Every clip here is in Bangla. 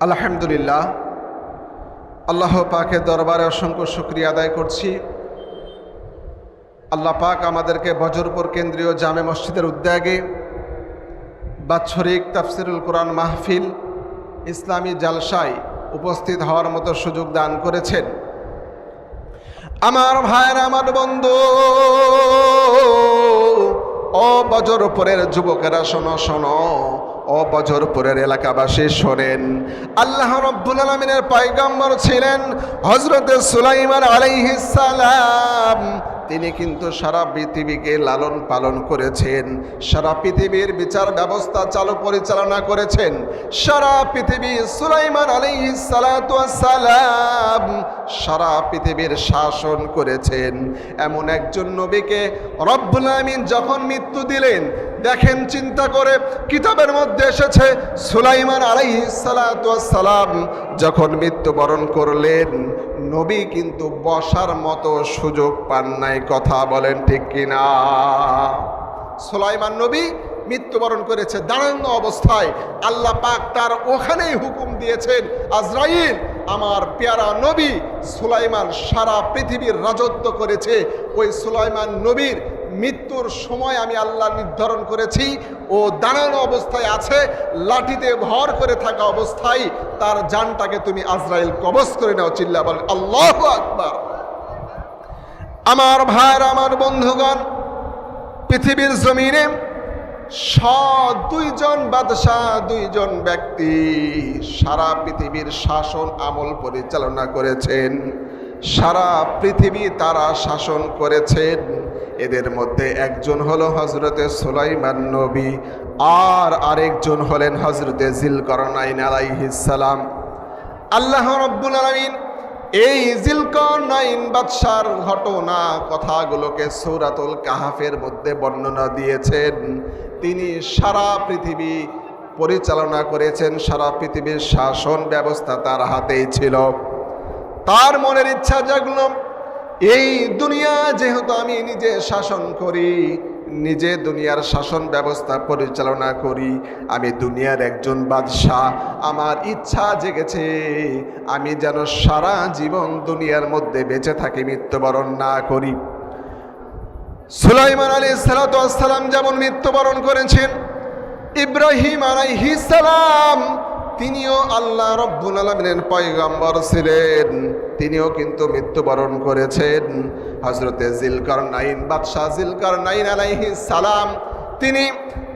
আলহামদুলিল্লাহ, আল্লাহ পাকের দরবারে অসংখ্য শুকরিয়া আদায় করছি। আল্লাহ পাক আমাদেরকে বজরপুর কেন্দ্রীয় জামে মসজিদের উদ্যোগে বাৎসরিক তাফসিরুল কোরআন মাহফিল ইসলামী জালসায় উপস্থিত হওয়ার মতো সুযোগ দান করেছেন। আমার ভাইয়েরা, আমার বন্ধু, ও বজরপুরের যুবকেরা শোনো শোনো, ও বজরপুরের এলাকাবাসী শোনেন। আল্লাহ রাব্বুল আলামিনের পয়গম্বর ছিলেন হযরত সুলাইমান আলাইহিস সালাম। তিনি কিন্তু সারা পৃথিবীকে লালন পালন করেছেন, সারা পৃথিবীর বিচার ব্যবস্থা চালু পরিচালনা করেছেন। সারা পৃথিবী সুলাইমান আলাইহিস সালাতু ওয়াস সালাম সারা পৃথিবীর শাসন করেছেন। এমন একজন নবীকে রব্বুল আলামিন যখন মৃত্যু দিলেন, দেখেন চিন্তা করে, কিতাবের মধ্যে এসেছে সুলাইমান আলাইহিস সালাতু ওয়াস সালাম যখন মৃত্যুবরণ করলেন, নবী কিন্তু বসার মতো সুযোগ পান নাই। কথা বলেন ঠিক কিনা? সুলাইমান নবী মৃত্যুবরণ করেছে দাঁড়ানো অবস্থায়। আল্লাহ পাক তার ওখানেই হুকুম দিয়েছেন, আজরাইল, আমার পেয়ারা নবী সুলাইমান সারা পৃথিবীর রাজত্ব করেছে। ওই সুলাইমান নবীর মৃত্যুর সময় আমি আল্লাহ নির্ধারণ করেছি, ও দাঁড়ানো অবস্থায় আছে, লাঠিতে ভর করে থাকা অবস্থায় তার জানটাকে তুমি আজরাইল কবজ করে নাও। চিল্লা বলেন আল্লাহু আকবার। আমার ভাইয়েরা, আমার বন্ধুগণ, পৃথিবীর জমিনে দুইজন বাদশাহ, দুইজন ব্যক্তি সারা পৃথিবীর শাসন আমল পরিচালনা করেছেন। সারা পৃথিবী তারা শাসন করেছেন। এদের মধ্যে একজন হলো হযরতে সুলাইমান নবী, আর আরেকজন হলেন হযরতে জিলকারনাইন আলাইহিস সালাম। আল্লাহ রাব্বুল আলামিন এই জিলকারনাইন বাদশার ঘটনা কথাগুলোকে সূরাতুল কাহাফের মধ্যে বর্ণনা দিয়েছেন। তিনি সারা পৃথিবী পরিচালনা করেছেন, সারা পৃথিবীর শাসন ব্যবস্থা তার হাতেই ছিল। তার মনের ইচ্ছা জাগলো, এই দুনিয়া যেহেতু আমি নিজে শাসন করি, নিজে দুনিয়ার শাসন ব্যবস্থা পরিচালনা করি, আমি দুনিয়ার একজন বাদশাহ, আমার ইচ্ছা জেগেছে আমি যেন সারা জীবন দুনিয়ার মধ্যে বেঁচে থাকি, মৃত্যুবরণ না করি। সুলাইমান আলাইহিস সালাম যেমন মৃত্যুবরণ করেছেন, ইব্রাহিম আলাইহিস সালাম তিনিও আল্লাহ রাব্বুল আলামিনের পয়গম্বর ছিলেন, তিনিও কিন্তু মৃত্যুবরণ করেছেন। হযরতে জিলকারনাইন বাদশাহ জিলকারনাইন আলাইহিস সালাম তিনি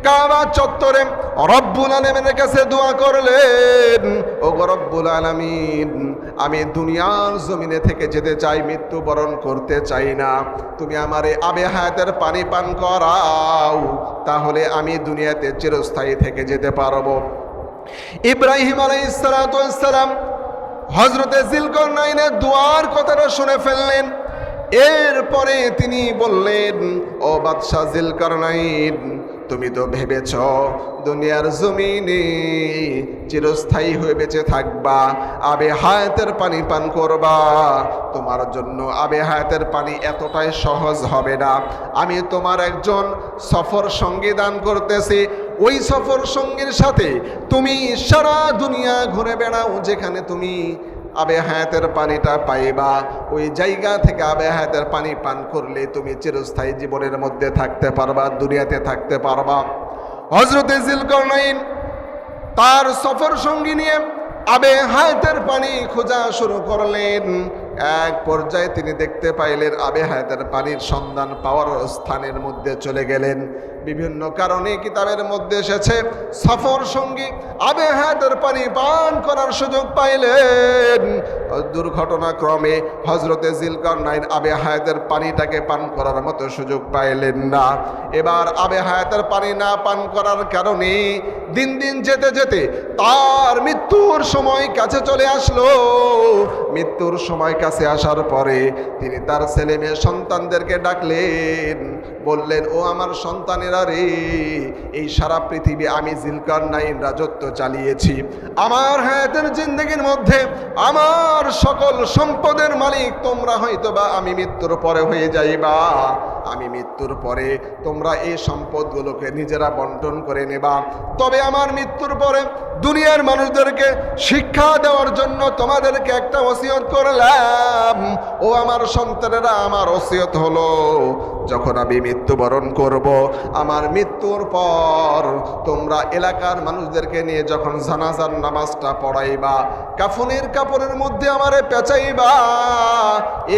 কাবা চত্বরে রব্বুল আলামিনের কাছে দোয়া করলেন, ও রব্বুল আলামিন, আমি দুনিয়ার জমিনে থেকে যেতে চাই, মৃত্যুবরণ করতে চাই না। তুমি আমারে আবে হায়াতের পানি পান করাও, তাহলে আমি দুনিয়াতে চিরস্থায়ী থেকে যেতে পারবো। ইব্রাহিম আলাইহিস সালাম হযরতে জিলকারনাইনের দুয়ার কথাটা শুনে ফেললেন। এরপরে তিনি বললেন, ও বাদশাহ জিলকারনাইন, তুমি তো ভেবেছ দুনিয়ার জমিনে চিরস্থায়ী হয়ে বেঁচে থাকবা, আবে হায়াতের পানি পান করবা। তোমার জন্য আবে হায়াতের পানি এতটাই সহজ হবে না। আমি তোমার একজন সফর সঙ্গী দান করতেছি। ওই সফর সঙ্গীর সাথে তুমি সারা দুনিয়া ঘুরে বেড়াও, যেখানে তুমি আবে হায়াতের পানিটা পাইবা, ওই জায়গা থেকে আবে হায়াতের পানি পান করলে তুমি চিরস্থায়ী জীবনের মধ্যে থাকতে পারবা, দুনিয়াতে থাকতে পারবা। হযরতে জিলকারনাইন তার সফর সঙ্গী নিয়ে আবে হায়াতের পানি খোঁজা শুরু করলেন। এক পর্যায়ে তিনি দেখতে পাইলেন আবে হায়াতের পানির সন্ধান পাওয়ার স্থানের মধ্যে চলে গেলেন। বিভিন্ন কারণে কিতাবের মধ্যে এসেছে সফর সঙ্গী আবে হায়াতের পানি পান করার সুযোগ পাইলেন, দুর্ঘটনাক্রমে হযরতে জিলকারনাইন আবে হায়াতের পানিটাকে পান করার মতো সুযোগ পাইলেন না। এবার আবে হায়াতের পানি না পান করার কারণে দিন দিন যেতে যেতে তার মৃত্যুর সময় কাছে চলে আসলো। মৃত্যুর সময় কাছে আসার পরে তিনি তার ছেলে মেয়ে সন্তানদেরকে ডাকলেন, বললেন, ও আমার সন্তানেরা রে, এই সারা পৃথিবী আমি জিলকারনাইন রাজত্ব চালিয়েছি। আমার হায়াতের জিন্দেগির মধ্যে আমার আমার সকল সম্পদের মালিক তোমরা হয়তোবা আমি মৃত্যুর পরে হয়ে যাইবা। আমি মৃত্যুর পরে তোমরা এই সম্পদগুলোকে নিজেরা বন্টন করে নেবা। তবে আমার মৃত্যুর পরে দুনিয়ার মানুষদেরকে শিক্ষা দেওয়ার জন্য তোমাদেরকে একটা ওসিয়ত করলাম। ও আমার সন্তানেরা, আমার ওসিয়ত হলো, যখন আমি মৃত্যুবরণ করব, আমার মৃত্যুর পর তোমরা এলাকার মানুষদেরকে নিয়ে যখন জানাজার নামাজটা পড়াইবা, কাফনের কাপড়ের মধ্যে আমারে পেঁচাইবা।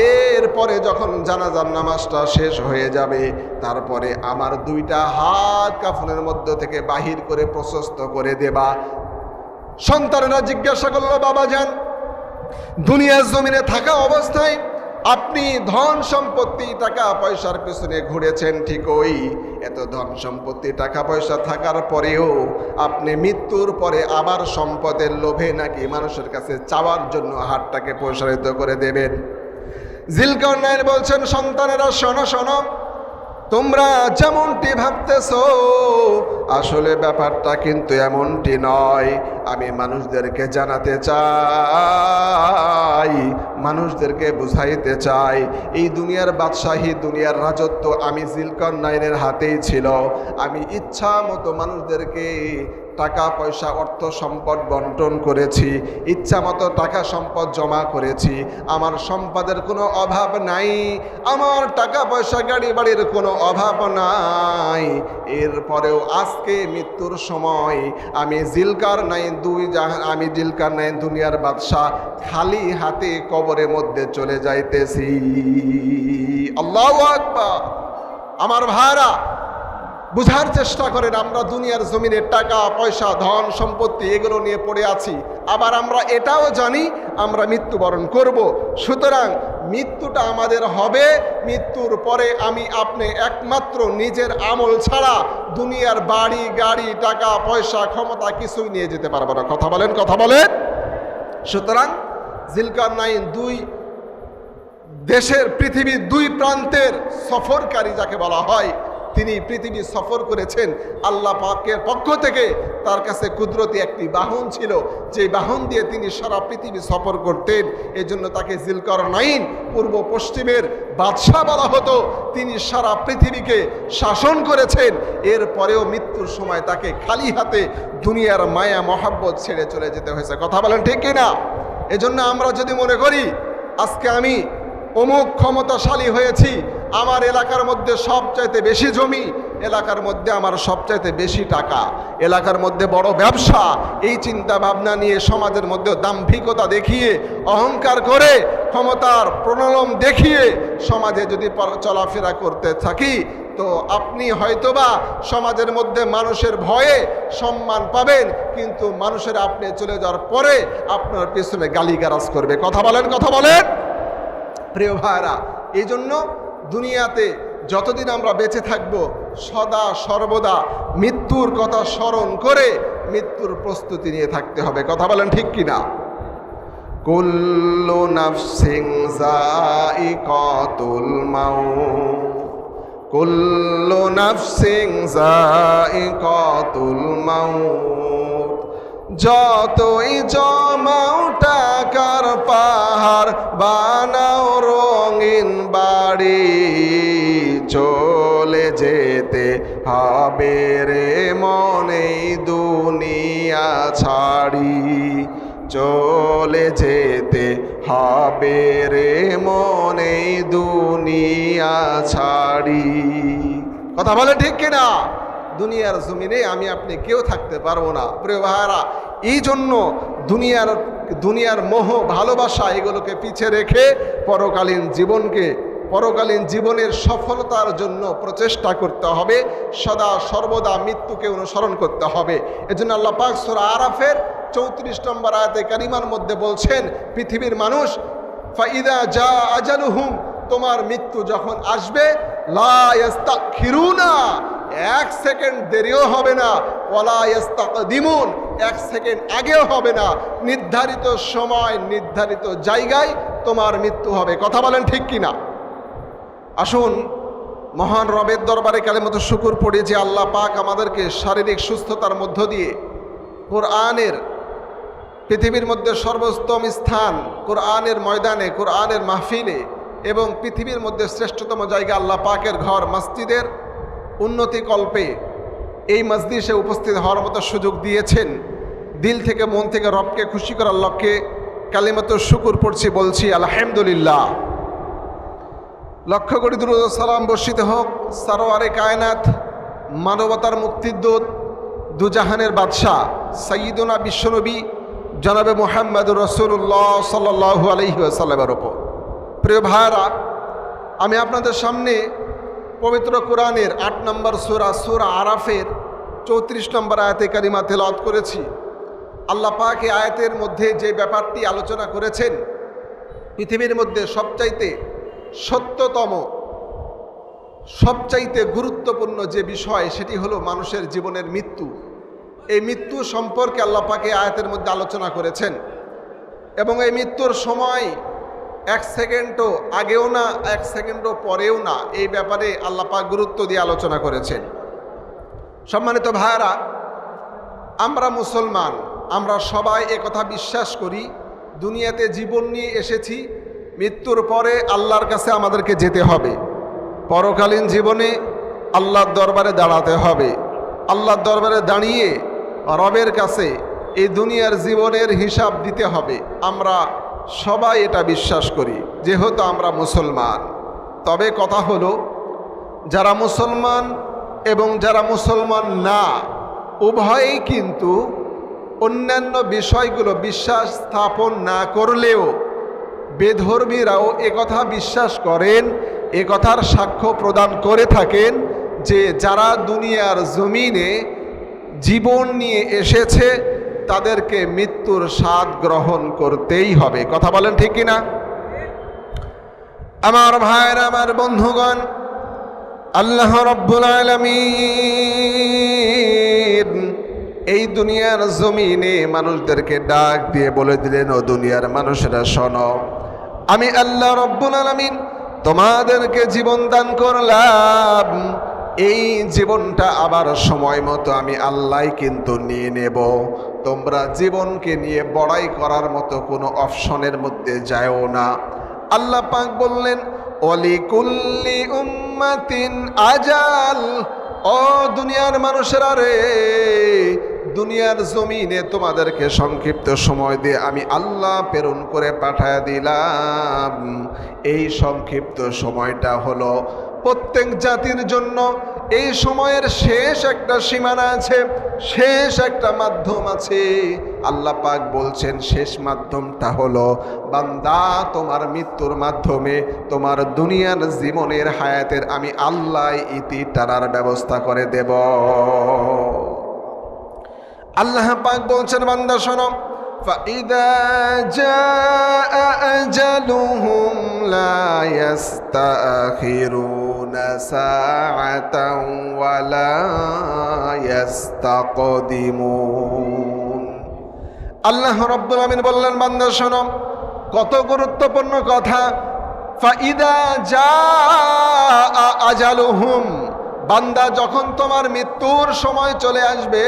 এরপরে যখন জানাজার নামাজটা শেষ হয়ে যাবে, তারপরে আমার দুইটা হাত কাফনের মধ্য থেকে বাহির করে প্রশস্ত করে দেবা। সন্তানেরা জিজ্ঞাসা করলো, বাবা যান, দুনিয়ার জমিনে থাকা অবস্থায় আপনি ধন সম্পত্তি টাকা পয়সার পেছনে ঘুরেছেন ঠিকই, এত ধন সম্পত্তি টাকা পয়সা থাকার পরেও আপনি মৃত্যুর পরে আবার সম্পদের লোভে নাকি মানুষের কাছে চাওয়ার জন্য হাতটাকে প্রসারিত করে দেবেন। জিলকারনাইন বলছেন, সন্তানেরা শোনো শোনো, তোমরা যেমনটি ভাবতেছো আসলে ব্যাপারটা কিন্তু এমনটি নয়। আমি মানুষদেরকে জানাতে চাই, মানুষদেরকে বুঝাইতে চাই, এই দুনিয়ার বাদশাহী, দুনিয়ার রাজত্ব আমি জিলকারনাইনের হাতেই ছিল। আমি ইচ্ছা মতো মানুষদেরকে টাকা পয়সা অর্থ সম্পদ বন্টন করেছি, ইচ্ছা মতো টাকা সম্পদ জমা করেছি। আমার সম্পদের কোনো অভাব নাই, আমার টাকা পয়সা গাড়ি বাড়ির কোনো অভাব নাই। এরপরেও আজকে মৃত্যুর সময় আমি জিলকারনাইন দুনিয়ার বাদশাহ খালি হাতে কবরের মধ্যে চলে যাইতেছি। আল্লাহু আকবার। আমার ভাইরা, বুঝার চেষ্টা করেন, আমরা দুনিয়ার জমিনে টাকা পয়সা ধন সম্পত্তি এগুলো নিয়ে পড়ে আছি, আবার আমরা এটাও জানি আমরা মৃত্যুবরণ করব। সুতরাং মৃত্যুটা আমাদের হবে, মৃত্যুর পরে আমি আপনি একমাত্র নিজের আমল ছাড়া দুনিয়ার বাড়ি গাড়ি টাকা পয়সা ক্ষমতা কিছুই নিয়ে যেতে পারবো না। কথা বলেন, কথা বলেন। সুতরাং জিলকারনাইন দুই দেশের পৃথিবীর দুই প্রান্তের সফরকারী যাকে বলা হয়, তিনি পৃথিবী সফর করেছেন। আল্লাহ পাকের পক্ষ থেকে তার কাছে কুদরতি একটি বাহন ছিল, যে বাহন দিয়ে তিনি সারা পৃথিবী সফর করতেন। এই জন্য তাকে জিলকারনাইন, পূর্ব পশ্চিমের বাদশাহ বলা হতো। তিনি সারা পৃথিবীকে শাসন করেছেন। এরপরেও মৃত্যুর সময় তাকে খালি হাতে দুনিয়ার মায়া মহাব্বত ছেড়ে চলে যেতে হয়েছে। কথা বলেন ঠিক কিনা? এজন্য আমরা যদি মনে করি আজকে আমি অমুক ক্ষমতাশালী হয়েছি, আমার এলাকার মধ্যে সবচাইতে বেশি জমি, এলাকার মধ্যে আমার সবচাইতে বেশি টাকা, এলাকার মধ্যে বড় ব্যবসা, এই চিন্তা ভাবনা নিয়ে সমাজের মধ্যে দাম্ভিকতা দেখিয়ে, অহংকার করে, ক্ষমতার প্রণলম দেখিয়ে সমাজে যদি চলাফেরা করতে থাকি, তো আপনি হয়তোবা সমাজের মধ্যে মানুষের ভয়ে সম্মান পাবেন, কিন্তু মানুষের আপনি চলে যাওয়ার পরে আপনার পেছনে গালিগালাজ করবে। কথা বলেন, কথা বলেন। প্রিয় ভাইরা, এই জন্য দুনিয়াতে যতদিন আমরা বেঁচে থাকব সদা সর্বদা মৃত্যুর কথা স্মরণ করে মৃত্যুর প্রস্তুতি নিয়ে থাকতে হবে। কথা বলেন ঠিক কিনা? কুল্লু নাফসিন যায়িকাতুল মাউত, কুল্লু নাফসিন যায়িকাতুল মাউত। যতই জমাও টাকার পাহাড়, বানাও রঙিন বাড়ি, চলে যেতে হবে রে মনে দুনিয়া ছাড়ি, চলে যেতে হবে রে মনে দুনিয়া ছাড়ি। কথা বলে ঠিক কিনা? দুনিয়ার জমিনে আমি আপনি কেউ থাকতে পারবো না। প্রিয় ভাইরা, এই জন্য দুনিয়ার মোহ ভালোবাসা এগুলোকে পিছে রেখে পরকালীন জীবনের সফলতার জন্য প্রচেষ্টা করতে হবে, সদা সর্বদা মৃত্যুকে অনুসরণ করতে হবে। এজন্য আল্লাহ পাক সূরা আরাফের 34 নম্বর আয়াতে কারিমার মধ্যে বলছেন, পৃথিবীর মানুষ, ফাইদা জা আজালুহুম, তোমার মৃত্যু যখন আসবে, লা ইস্তাখিরুনা, 1 সেকেন্ড দেরিও হবে না, ওয়ালা ইস্তাকদিমুন, 1 সেকেন্ড আগেও হবে না, নির্ধারিত সময় নির্ধারিত জায়গায় তোমার মৃত্যু হবে। কথা বলেন ঠিক কিনা? আসুন মহান রবের দরবারে কালিমাত শুকর পড়ি যে আল্লাহ পাক আমাদেরকে শারীরিক সুস্থতার মধ্য দিয়ে কোরআনের পৃথিবীর মধ্যে সর্বোত্তম স্থান কোরআনের ময়দানে, কোরআনের মাহফিলে, এবং পৃথিবীর মধ্যে শ্রেষ্ঠতম জায়গা আল্লাহ পাকের ঘর মসজিদের উন্নতি কল্পে এই মজলিসে উপস্থিত হওয়ার মতো সুযোগ দিয়েছেন। দিল থেকে মন থেকে রবকে খুশি করার লক্ষ্যে কালিমাতুশ শুকুর পড়ছি, বলছি আলহামদুলিল্লাহ। লক্ষ কোটি দুরূদ ও সালাম বর্ষিত হোক সারোয়ারে কায়নাত, মানবতার মুক্তির দূত, দুজাহানের বাদশাহ সাইয়্যিদুনা বিশ্বনবী জনাবে মুহাম্মদুর রাসূলুল্লাহ সাল্লাল্লাহু আলাইহি ওয়াসাল্লামের ওপর। প্রিয় ভাইরা, আমি আপনাদের সামনে পবিত্র কোরআনের ৮ নম্বর সূরা আরাফের ৩৪ নম্বর আয়াতে কারিমা তেলাওয়াত করেছি। আল্লাহ পাক এই আয়াতের মধ্যে যে ব্যাপারটি আলোচনা করেছেন, পৃথিবীর মধ্যে সবচাইতে সত্যতম, সবচাইতে গুরুত্বপূর্ণ যে বিষয়, সেটি হলো মানুষের জীবনের মৃত্যু। এই মৃত্যু সম্পর্কে আল্লাহ পাক এই আয়াতের মধ্যে আলোচনা করেছেন, এবং এই মৃত্যুর সময় 1 সেকেন্ডও আগেও না, 1 সেকেন্ডও পরেও না, এই ব্যাপারে আল্লাহ পাক গুরুত্ব দিয়ে আলোচনা করেছেন। সম্মানিত ভাইরা, আমরা মুসলমান, আমরা সবাই একথা বিশ্বাস করি, দুনিয়াতে জীবন নিয়ে এসেছি, মৃত্যুর পরে আল্লাহর কাছে আমাদেরকে যেতে হবে। পরকালীন জীবনে আল্লাহর দরবারে দাঁড়াতে হবে। আল্লাহর দরবারে দাঁড়িয়ে রবের কাছে এই দুনিয়ার জীবনের হিসাব দিতে হবে। আমরা সবাই এটা বিশ্বাস করি, যেহেতু আমরা মুসলমান। তবে কথা হলো, যারা মুসলমান এবং যারা মুসলমান না, উভয়েই কিন্তু অন্যান্য বিষয়গুলো বিশ্বাস স্থাপন না করলেও বেধর্মীরাও একথা বিশ্বাস করেন, একথার সাক্ষ্য প্রদান করে থাকেন যে যারা দুনিয়ার জমিনে জীবন নিয়ে এসেছে তাদেরকে মৃত্যুর স্বাদ গ্রহণ করতেই হবে। কথা বলেন ঠিক কিনা? আমার ভাইয়েরা, আমার বন্ধুগণ, আল্লাহ রাব্বুল আলামিন এই দুনিয়ার জমিনে মানুষদেরকে ডাক দিয়ে বলে দিলেন, ও দুনিয়ার মানুষেরা শোনো, আমি আল্লাহ রাব্বুল আলামিন তোমাদেরকে জীবন দান করলাম। এই জীবনটা আবার সময় মতো আমি আল্লাহ কিন্তু নিয়ে নেব। তোমরা জীবনকে নিয়ে বড়াই করার মতো কোনো অপশনের মধ্যে যাও না। আল্লাহ পাক বললেন, ওয়ালিকুল্লি উম্মাতিন আজাল। ও দুনিয়ার মানুষেরা রে, দুনিয়ার জমিনে তোমাদেরকে সংক্ষিপ্ত সময় দিয়ে আমি আল্লাহ প্রেরণ করে পাঠায় দিলাম। এই সংক্ষিপ্ত সময়টা হলো প্রত্যেক জাতির জন্য। এই সময়ের শেষ একটা সীমানা আছে, শেষ একটা মাধ্যম আছে। আল্লাহ পাক বলছেন, শেষ মাধ্যমটা হলো বান্দা, তোমার মৃত্যুর মাধ্যমে তোমার দুনিয়ার জীবনের হায়াতের আমি আল্লাহ ইতি টানার ব্যবস্থা করে দেব। আল্লাহ পাক বলছেন, বান্দা শোনো, فَإِذَا جَاءَ أَجَلُهُمْ لَا يَسْتَأْخِرُونَ سَاعَةً وَلَا يَسْتَقْدِمُونَ। আল্লাহ রাব্বুল আমিন বললেন, বান্দা শোনো, কত গুরুত্বপূর্ণ কথা। فَإِذَا جَاءَ أَجَلُهُمْ, বান্দা যখন তোমার মৃত্যুর সময় চলে আসবে,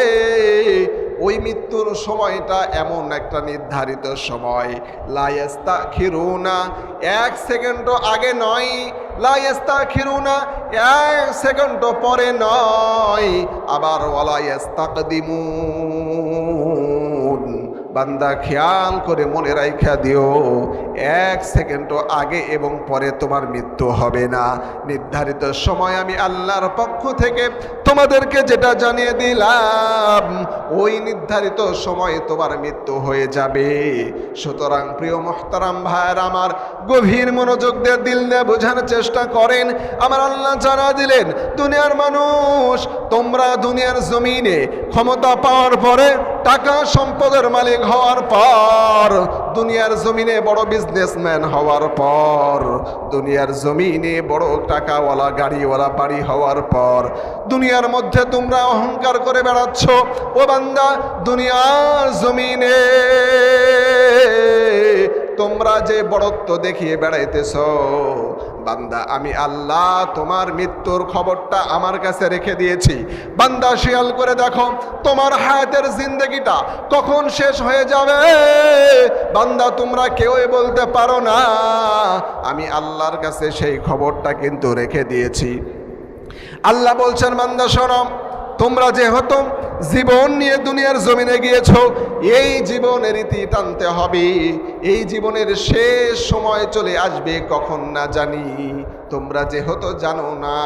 ওই মৃত্যুর সময়টা এমন একটা নির্ধারিত সময়, লা ইস্তাখিরুনা, 1 সেকেন্ডও আগে নয়, লা ইস্তাখিরুনা, 1 সেকেন্ডও পরে নয়, আবার ওয়ালা ইস্তাকদিমুন। বান্দা খেয়াল করে মনে রাখা দিও, 1 সেকেন্ডও আগে এবং পরে তোমার মৃত্যু হবে না। নির্ধারিত সময় আমি আল্লাহর পক্ষ থেকে তোমাদেরকে যেটা জানিয়ে দিলাম, ওই নির্ধারিত সময়ে তোমার মৃত্যু হয়ে যাবে। সুতরাং প্রিয় মুহতারাম ভাইয়েরা আমার, গভীর মনোযোগ দিয়ে দিল দিয়ে বোঝার চেষ্টা করেন। আমার আল্লাহ জানা দিলেন, দুনিয়ার মানুষ, তোমরা দুনিয়ার জমিনে ক্ষমতা পাওয়ার পরে, টাকা সম্পদের মালিক হওয়ার পর, দুনিয়ার জমিনে বড় বিজনেসম্যান হওয়ার পর, দুনিয়ার জমিনে বড় টাকাওয়ালা গাড়িওয়ালা বাড়ি হওয়ার পর, দুনিয়ার মধ্যে তোমরা অহংকার করে বেড়াচ্ছ। ও বান্দা, দুনিয়ার জমিনে তোমরা যে বড়ত্ব দেখিয়ে বেড়াইতেছ, বান্দা আমি আল্লাহ তোমার মৃত্যুর খবরটা আমার কাছে রেখে দিয়েছি। বান্দা শিয়াল করে দেখো তোমার হায়াতের জিন্দেগিটা কখন শেষ হয়ে যাবে। বান্দা তোমরা কেউই বলতে পারো না, আমি আল্লাহর কাছে সেই খবরটা কিন্তু রেখে দিয়েছি। আল্লাহ বলছেন বান্দা শোনো, তোমরা যেহেতু জীবন নিয়ে দুনিয়ার জমিনে গিয়েছো, এই জীবনের ইতি টানতে হবে। এই জীবনের শেষ সময় চলে আসবে কখন না জানি, তোমরা যেহেতু জানো না,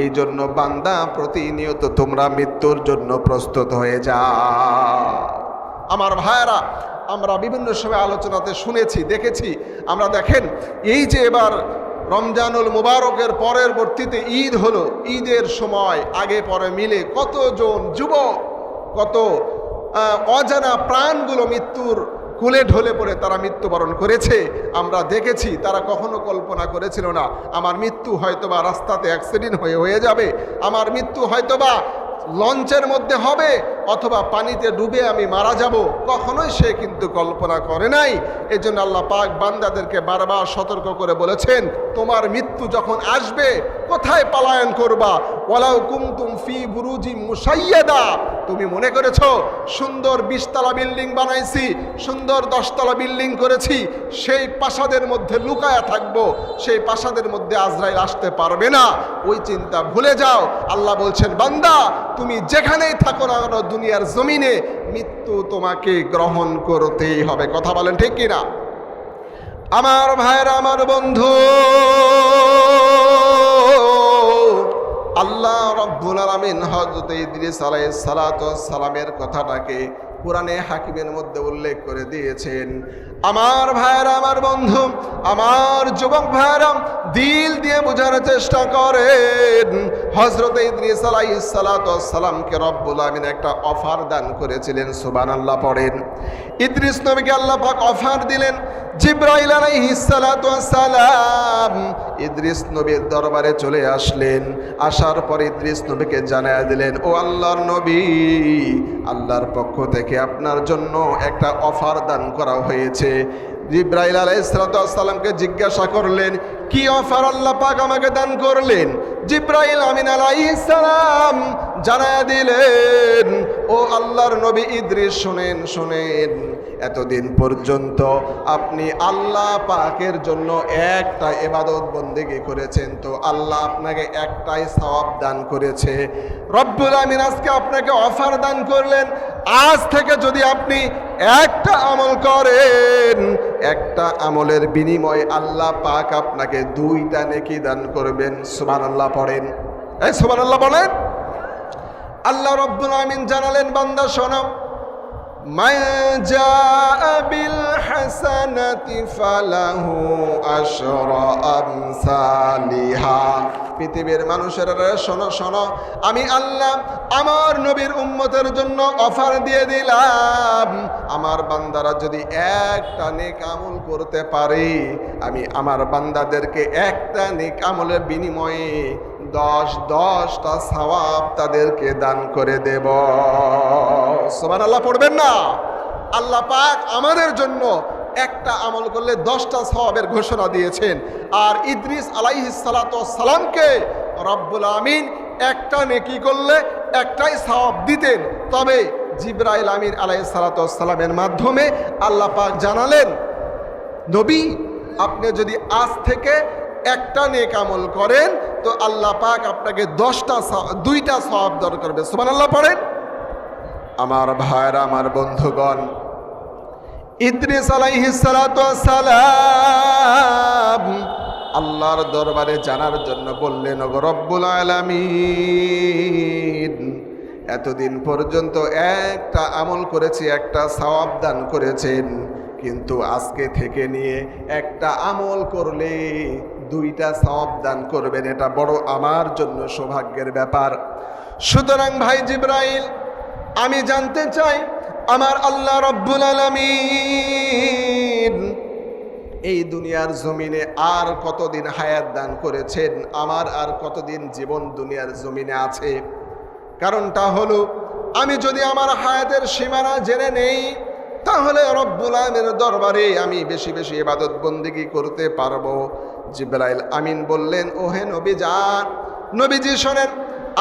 এই জন্য বান্দা প্রতিনিয়ত তোমরা মৃত্যুর জন্য প্রস্তুত হয়ে যাও। আমার ভাইয়েরা, আমরা বিভিন্ন সময় আলোচনাতে শুনেছি, দেখেছি। আমরা দেখেন এই যে এবার রমজানুল মুবারকের পরবর্তীতে ঈদ হলো, ঈদের সময় আগে পরে মিলে কতজন যুবক, কত অজানা প্রাণগুলো মৃত্যুর কুলে ঢলে পড়ে তারা মৃত্যুবরণ করেছে। আমরা দেখেছি তারা কখনো কল্পনা করেছিল না আমার মৃত্যু হয়তোবা রাস্তাতে অ্যাক্সিডেন্ট হয়ে যাবে, আমার মৃত্যু হয়তোবা লঞ্চের মধ্যে হবে, অথবা পানিতে ডুবে আমি মারা যাব। কখনোই সে কিন্তু কল্পনা করে নাই। এই জন্য আল্লাহ পাক বান্দাদেরকে বারবার সতর্ক করে বলেছেন, তোমার মৃত্যু যখন আসবে কোথায় পলায়ন করবা? ওয়ালাউ কুনতুম ফি বুরুজিম মুশাইয়াদা, তুমি মনে করেছো সুন্দর 20 তলা বিল্ডিং বানাইছি, সুন্দর 10 তলা বিল্ডিং করেছি, সেই প্রাসাদের মধ্যে লুকায়া থাকবো, সেই প্রাসাদের মধ্যে আজরাইল আসতে পারবে না, ওই চিন্তা ভুলে যাও। আল্লাহ বলছেন বান্দা তুমি যেখানেই থাকো না দুনিয়ার জমিনে, মৃত্যু তোমাকে গ্রহণ করতেই হবে। কথা বলেন ঠিক কিনা? আমার ভাইরা, আমার বন্ধু, আল্লাহ রব্বুল আলামিন হযরত ইদ্রিস আলাইহিস সালাতু ওয়াস সালামের কথাটাকে কোরআনে হাকিমের মধ্যে উল্লেখ করে দিয়েছেন। আমার ভাইরা, আমার বন্ধু, আমার যুবক ভাইরা, দিল দিয়ে বোঝার চেষ্টা করেন। হযরত ইদ্রিস আলাইহিস সালাতু ওয়াস সালামকে রব্বুল আলামিন একটা অফার দান করেছিলেন। সুবহানাল্লাহ পড়েন। ইদ্রিস নবীকে আল্লাহ পাক অফার দিলেন। জিবরাইল আলাইহিস সালাতু ওয়াস সালাম ইদ্রিস নবীর দরবারে চলে আসলেন। আসার পর ইদ্রিস নবীকে জানায়া দিলেন, ও আল্লাহর নবী, আল্লাহর পক্ষ থেকে আপনার জন্য একটা অফার দান করা হয়েছে। জিবরাইল আলাইহিস সালাতু ওয়াস সালামকে জিজ্ঞাসা করলেন, কি অফার আল্লাহ পাক আমাকে দান করলেন? জিবরাইল আমিন আলাইহিস সালাম জানায়া দিলেন, ও আল্লাহর নবী ইদ্রিস, শুনেন শুনেন, এতদিন পর্যন্ত আপনি আল্লাহ পাকের জন্য একটা ইবাদত বন্দেগী করেছেন, তো আল্লাহ আপনাকে একটাই সওয়াব দান করেছে। রব্বুল আমিন আজকে আপনাকে অফার দান করলেন, আজ থেকে যদি আপনি একটা আমল করেন, একটা আমলের বিনিময়ে আল্লাহ পাক আপনাকে 2টা নেকি দান করবেন। সুবহানাল্লাহ পড়েন। এই সুবহানাল্লাহ বলেন। আল্লাহ রব্বুল আমিন জানালেন, বান্দা শোনো, মান জাআ বিল হাসানাতি ফালাহু আশরা আমসালিহা। পৃথিবীর মানুষেরা শোনো শোনো, আমি আল্লাহ আমার নবীর উম্মতের জন্য অফার দিয়ে দিলাম, আমার বান্দারা যদি একটা নেক আমল করতে পারে, আমি আমার বান্দাদেরকে একটা নেক আমলের বিনিময়ে 10টা সওয়াব তাদেরকে দান করে দেব। সুবহানাল্লাহ পড়বেন না? আল্লাহ পাক আমাদের জন্য একটা আমল করলে 10টা সওয়াবের ঘোষণা দিয়েছেন। আর ইদ্রিস আলাইহিস সালাতু ওয়াস সালামকে রব্বুল আমিন একটা নেকি করলে একটাই সওয়াব দিতেন। তবে জিবরাইল আমিন আলাইহিস সালাতু ওয়াস সালামের মাধ্যমে আল্লাহ পাক জানালেন, নবী আপনি যদি আজ থেকে একটা নেক আমল করেন, তো আল্লাহ পাক আপনাকে 2টা সওয়াব দান করবে। সুবহানাল্লাহ পড়েন। আমার ভাইরা, আমার বন্ধুগণ, ইদ্রিস আলাইহিস সালাতু ওয়াস সালাম আল্লাহর দরবারে জানার জন্য বললেন, ওগো রব্বুল আলামিন, এতদিন পর্যন্ত একটা আমল করেছি, একটা সওয়াব দান করেছেন, কিন্তু আজকে থেকে নিয়ে একটা আমল করলে 2টা সওয়াব দান করবেন। এটা বড় আমার জন্য সৌভাগ্যের ব্যাপার। সুতরাং ভাই জিবরাইল, আমি জানতে চাই আমার আল্লাহ রব্বুল আলামিন এই দুনিয়ার জমিনে আর কতদিন হায়াত দান করেছেন, আমার আর কতদিন জীবন দুনিয়ার জমিনে আছে। কারণটা হলো, আমি যদি আমার হায়াতের সীমানা জেনে নেই, তাহলে রব্বুল আলামিনের দরবারে আমি বেশি বেশি ইবাদত বন্দেগী করতে পারবো। জিবরাইল আমিন বললেন, ওহে নবী যান, নবীজি শোনেন,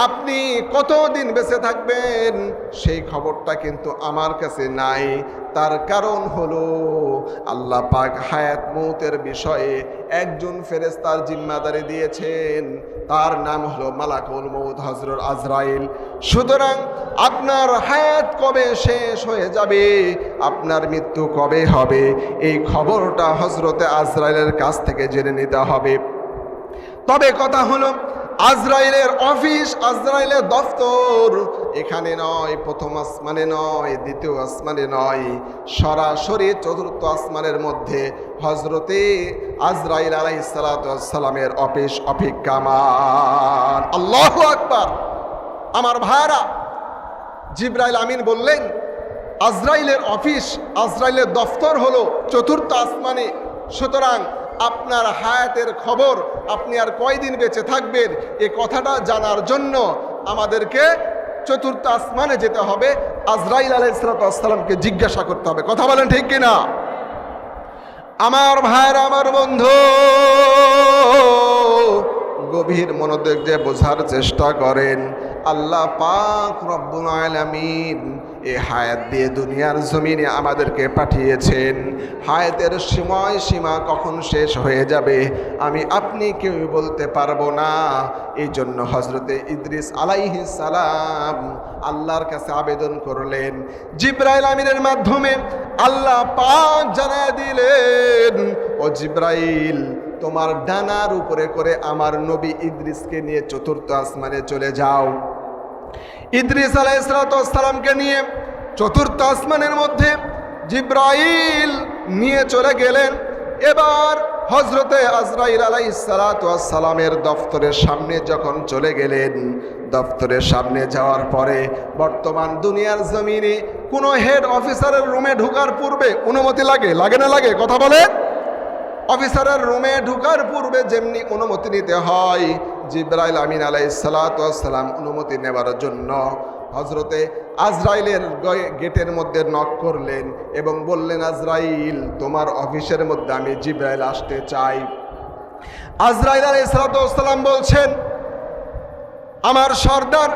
আপনি কতদিন বেঁচে থাকবেন সেই খবরটা কিন্তু আমার কাছে নাই। তার কারণ হলো আল্লাহ পাক হায়াত মৌতের বিষয়ে একজন ফেরেশতার জিম্মাদারি দিয়েছেন, তার নাম হলো মালাকুল মৌত হযরত আজরাইল। সুতরাং আপনার হায়াত কবে শেষ হয়ে যাবে, আপনার মৃত্যু কবে হবে, এই খবরটা হযরতে আজরাইলের কাছ থেকে জেনে নিতে হবে। তবে কথা হলো, আজরাইলের অফিস, আজরাইলের দফতর এখানে নয়, প্রথম আসমানে নয়, দ্বিতীয় আসমানে নয়, সরাসরি চতুর্থ আসমানের মধ্যে হজরতে আজরাইল আলাইহিস সালাতু ওয়াস সালামের অফিস অপেক্ষামান। আল্লাহু আকবার। আমার ভাইরা, জিবরাইল আমিন বললেন, আজরাইলের অফিস, আজরাইলের দফতর হলো চতুর্থ আসমানে। সুতরাং আপনার হায়াতের খবর, আপনি আর কয়দিন বেঁচে থাকবেন, এ কথাটা জানার জন্য আমাদেরকে চতুর্থ আসমানে যেতে হবে, আজরাইল আলাইহিস সালামকে জিজ্ঞাসা করতে হবে। কথা বলেন ঠিক কিনা? আমার ভাইরা, আমার বন্ধু, গভীর মনোযোগ দিয়ে বোঝার চেষ্টা করেন। আল্লাহ পাক রব্বুল আলামিন এই হায়াত দিয়ে দুনিয়ার জমিনে আমাদেরকে পাঠিয়েছেন। হায়াতের সীমা কখন শেষ হয়ে যাবে আমি আপনি কেউ বলতে পারবো না। এই জন্য হজরতে ইদ্রিস আলাইহিস সালাম আল্লাহর কাছে আবেদন করলেন। জিবরাইল আমিনের মাধ্যমে আল্লাহ পাক জানায় দিলেন, ও জিবরাইল, তোমার ডানার উপরে করে আমার নবী ইদ্রিসকে নিয়ে চতুর্থ আসমানে চলে যাও। ইদ্রিস আলাইহিস সালামকে নিয়ে চতুর্থ আসমানের মধ্যে জিবরাইল নিয়ে চলে গেলেন। এবার হজরতে আজরাইল আলাইহিস সালামের দফতরের সামনে যখন চলে গেলেন, দফতরের সামনে যাওয়ার পরে বর্তমান দুনিয়ার জমিনে কোনো হেড অফিসারের রুমে ঢোকার পূর্বে অনুমতি লাগে, লাগে না লাগে? কথা বলেন। অফিসারের রুমে ঢোকার পূর্বে যেমনি অনুমতি নিতে হয়, জিবরাইল আমিন আলাইহিস সালাম অনুমতি নেবার জন্য হজরতে আজরাইলের গেটের মধ্যে নক করলেন এবং বললেন, আজরাইল, তোমার অফিসের মধ্যে আমি জিবরাইল আসতে চাই। আজরাইল আলাইহিস সালাম বলছেন, আমার সর্দার,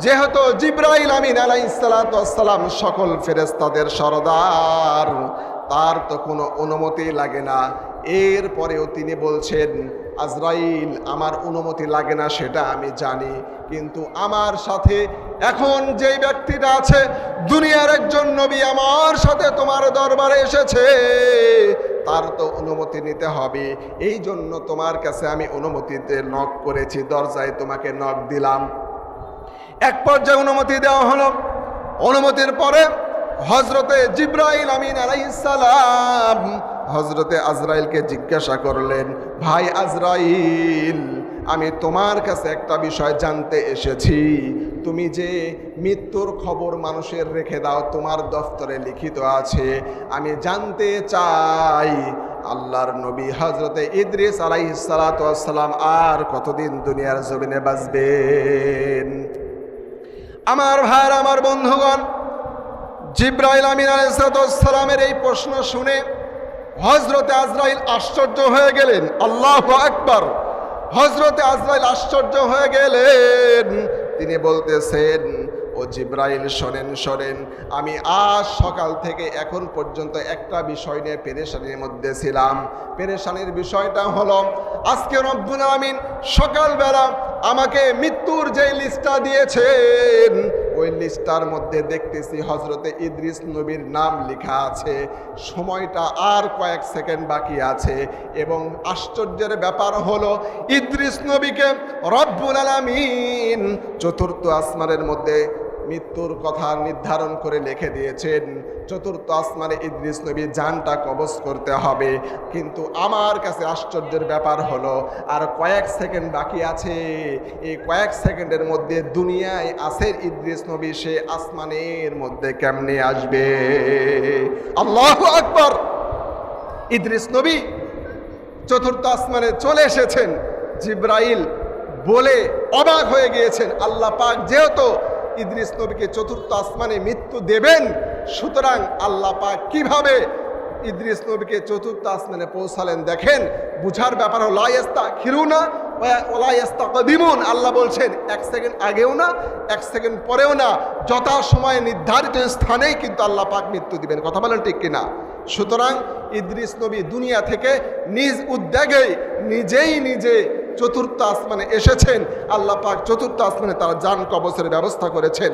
যেহেতু জিবরাইল আমিন আলাইহিস সালাম সকল ফেরেশতাদের সর্দার, তার তো কোনো অনুমতি লাগে না। এরপরেও তিনি বলছেন, আজরাইল, আমার অনুমতি লাগে না সেটা আমি জানি, কিন্তু আমার সাথে এখন যেই ব্যক্তিটা আছে, দুনিয়ার একজন নবী আমার সাথে তোমার দরবারে এসেছে, তার তো অনুমতি নিতে হবে। এই জন্য তোমার কাছে আমি অনুমতিতে নক করেছি, দরজায় তোমাকে নক দিলাম। এক পর্যায়ে অনুমতি দেওয়া হলো। অনুমতির পরে হজরতে জিবরাইল আমিন আলাইহিস সালাম হজরতে আজরাইলকে জিজ্ঞাসা করলেন, ভাই আজরাইল, আমি তোমার কাছে একটা বিষয় জানতে এসেছি। তুমি যে মৃত্যুর খবর মানুষের রেখে দাও, তোমার দফতরে লিখিত আছে। আমি জানতে চাই, আল্লাহর নবী হজরতে ইদ্রিস আলাইহিস সালাম আর কতদিন দুনিয়ার জমিনে বাঁচবেন? আমার ভাই, আমার বন্ধুগণ, জিবরাইল আমিন আলাইহিস সালামের এই প্রশ্ন শুনে হজরতে আজরাইল আশ্চর্য হয়ে গেলেন। আল্লাহু আকবার। হজরতে আজরাইল আশ্চর্য হয়ে গেলেন। তিনি বলতেছেন, ও জিবরাইল, শোনেন, আমি আজ সকাল থেকে এখন পর্যন্ত একটা বিষয় নিয়ে পেরেশানির মধ্যে ছিলাম। পেরেশানির বিষয়টা হলো, আজকে রব্বুল আমিন সকালবেলা আমাকে মৃত্যুর যে লিস্টটা দিয়েছেন, ওই লিস্টটার মধ্যে দেখতেছি হজরতে ইদ্রিস নবীর নাম লেখা আছে। সময়টা আর কয়েক সেকেন্ড বাকি আছে, এবং আশ্চর্যের ব্যাপার হলো, ইদ্রিস নবীকে রব্বুল আলামিন চতুর্থ আসমানের মধ্যে মৃত্যুর কথা নির্ধারণ করে লিখে দিয়েছেন। চতুর্থ আসমানে ইদ্রিস নবী জানটা কবজ করতে হবে। কিন্তু আমার কাছে আশ্চর্যের ব্যাপার হলো, আর কয়েক সেকেন্ড বাকি আছে। এই কয়েক সেকেন্ডের মধ্যে দুনিয়ায় আছে ইদ্রিস নবী, সে আসমানের মধ্যে কেমনে আসবে? আল্লাহু আকবার। ইদ্রিস নবী চতুর্থ আসমানে চলে এসেছেন। জিবরাইল বলে অবাক হয়ে গিয়েছেন, আল্লাহ পাক যেহেতু ইদ্রিস নবীকে চতুর্থ আসমানে মৃত্যু দেবেন, সুতরাং আল্লাহ পাক কিভাবে ইদ্রিস নবীকে চতুর্থ আসমানে পৌঁছালেন দেখেন, বুঝার ব্যাপার হলো লা ইস্তাখিরুনা ওয়া লা ইস্তাকদিমুন। আল্লাহ বলছেন 1 সেকেন্ড আগেও না 1 সেকেন্ড পরেও না, যথা সময়ে নির্ধারিত স্থানেই কিন্তু আল্লাহ পাক মৃত্যু দিবেন। কথা বলেন ঠিক কিনা? সুতরাং ইদ্রিস নবী দুনিয়া থেকে নিজ উদ্যোগেই নিজে চতুর্থ আসমানে এসেছেন। আল্লাহ পাক চতুর্থ আসমানে তার জান কবজের ব্যবস্থা করেছেন।